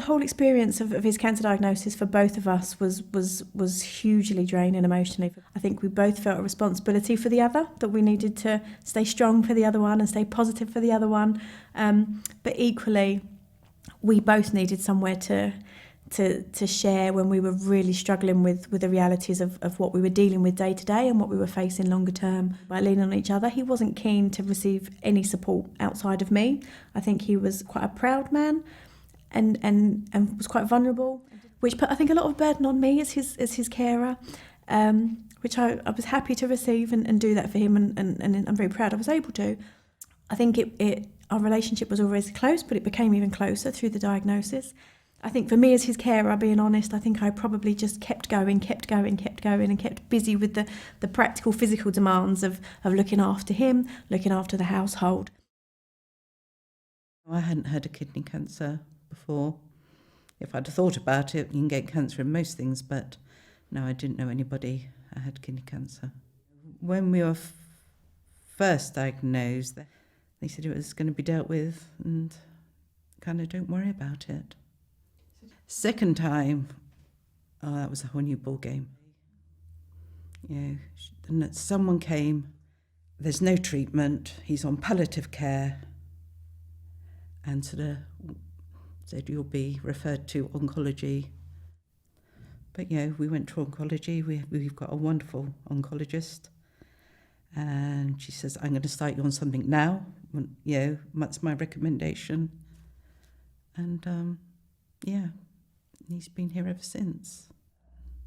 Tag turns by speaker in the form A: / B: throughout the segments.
A: whole experience of his cancer diagnosis for both of us was hugely draining emotionally. I think we both felt a responsibility for the other, that we needed to stay strong for the other one and stay positive for the other one. But equally, we both needed somewhere to share when we were really struggling with the realities of what we were dealing with day to day and what we were facing longer term. By leaning on each other, he wasn't keen to receive any support outside of me. I think he was quite a proud man and was quite vulnerable, which put, I think, a lot of burden on me as his carer, which I was happy to receive and do that for him, and I'm very proud I was able to. I think our relationship was always close, but it became even closer through the diagnosis. I think for me as his carer, being honest, I think I probably just kept going and kept busy with the practical physical demands of looking after him, looking after the household.
B: I hadn't heard of kidney cancer before. If I'd have thought about it, you can get cancer in most things, but no, I didn't know anybody that had kidney cancer. When we were first diagnosed, they said it was going to be dealt with and kind of don't worry about it. Second time, that was a whole new ball game. And someone came, there's no treatment, he's on palliative care, and sort of said you'll be referred to oncology. But we went to oncology. We've got a wonderful oncologist, and she says, I'm going to start you on something now. That's my recommendation. And he's been here ever since.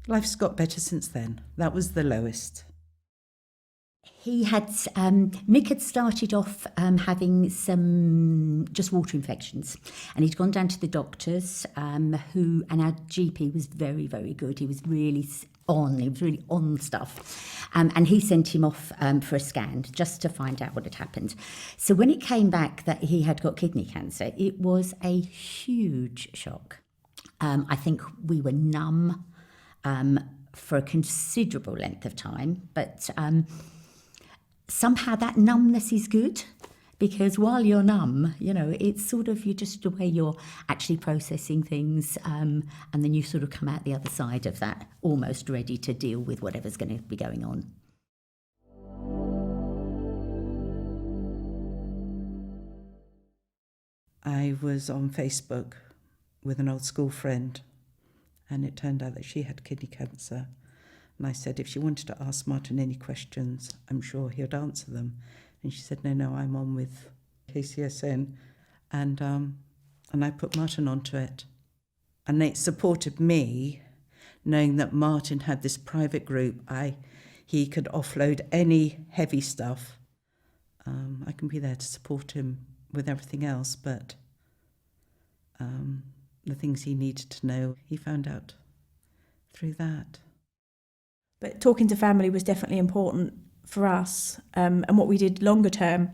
B: Life's got better since then. That was the lowest.
C: He had, Mick had started off having some just water infections, and he'd gone down to the doctors, and our GP was very, very good. He was really on stuff. And he sent him off for a scan just to find out what had happened. So when it came back that he had got kidney cancer, it was a huge shock. I think we were numb for a considerable length of time, but somehow that numbness is good, because while you're numb, it's sort of, you're just the way you're actually processing things, and then you sort of come out the other side of that almost ready to deal with whatever's going to be going on.
B: I was on Facebook with an old school friend, and it turned out that she had kidney cancer. And I said if she wanted to ask Martin any questions, I'm sure he would answer them. And she said, no, I'm on with KCSN. And I put Martin onto it. And it supported me, knowing that Martin had this private group. He could offload any heavy stuff. I can be there to support him with everything else, but the things he needed to know, he found out through that.
A: But talking to family was definitely important for us, and what we did longer term,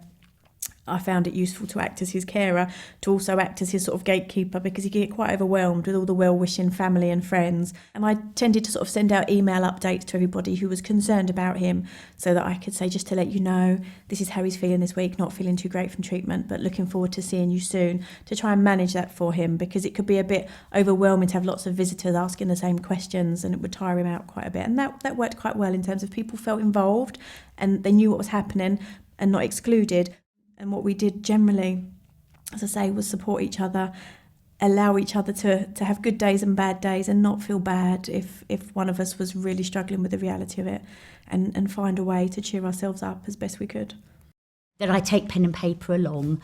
A: I found it useful to act as his carer, to also act as his sort of gatekeeper, because he could get quite overwhelmed with all the well-wishing family and friends. And I tended to sort of send out email updates to everybody who was concerned about him, so that I could say, just to let you know, this is how he's feeling this week, not feeling too great from treatment, but looking forward to seeing you soon, to try and manage that for him, because it could be a bit overwhelming to have lots of visitors asking the same questions, and it would tire him out quite a bit. And that worked quite well in terms of people felt involved and they knew what was happening and not excluded. And what we did generally, as I say, was support each other, allow each other to have good days and bad days, and not feel bad if one of us was really struggling with the reality of it, and find a way to cheer ourselves up as best we could.
C: That I take pen and paper along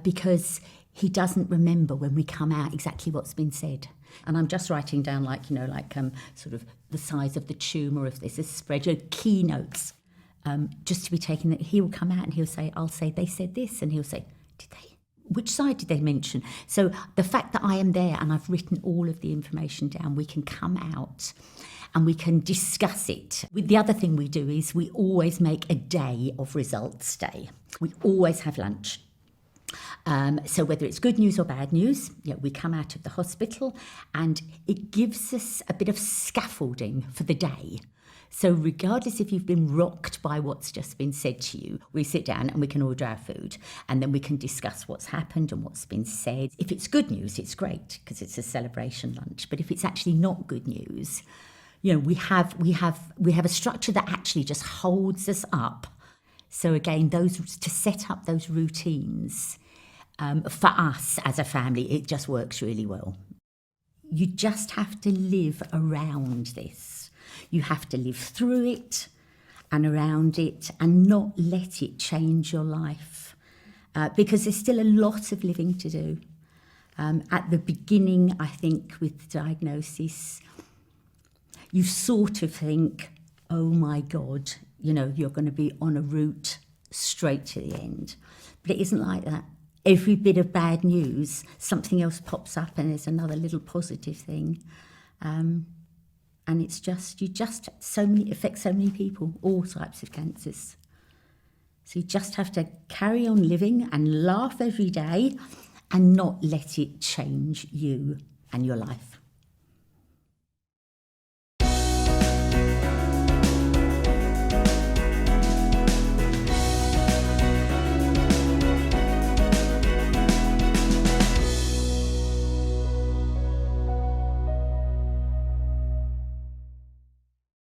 C: because he doesn't remember when we come out exactly what's been said. And I'm just writing down sort of the size of the tumour, if there's a spread, keynotes. Just to be taken, that he will come out and he'll say, I'll say, they said this, and he'll say, did they? Which side did they mention? So the fact that I am there and I've written all of the information down, we can come out and we can discuss it. The other thing we do is we always make a day of results day. We always have lunch. So whether it's good news or bad news, we come out of the hospital and it gives us a bit of scaffolding for the day. So regardless if you've been rocked by what's just been said to you, we sit down and we can order our food, and then we can discuss what's happened and what's been said. If it's good news, it's great because it's a celebration lunch. But if it's actually not good news, you know, we have a structure that actually just holds us up. So again, to set up those routines for us as a family, it just works really well. You just have to live around this. You have to live through it and around it and not let it change your life because there's still a lot of living to do. At the beginning, I think, with diagnosis, you sort of think, oh my God, you know, you're going to be on a route straight to the end. But it isn't like that. Every bit of bad news, something else pops up and there's another little positive thing. And it's just, affect so many people, all types of cancers. So you just have to carry on living and laugh every day and not let it change you and your life.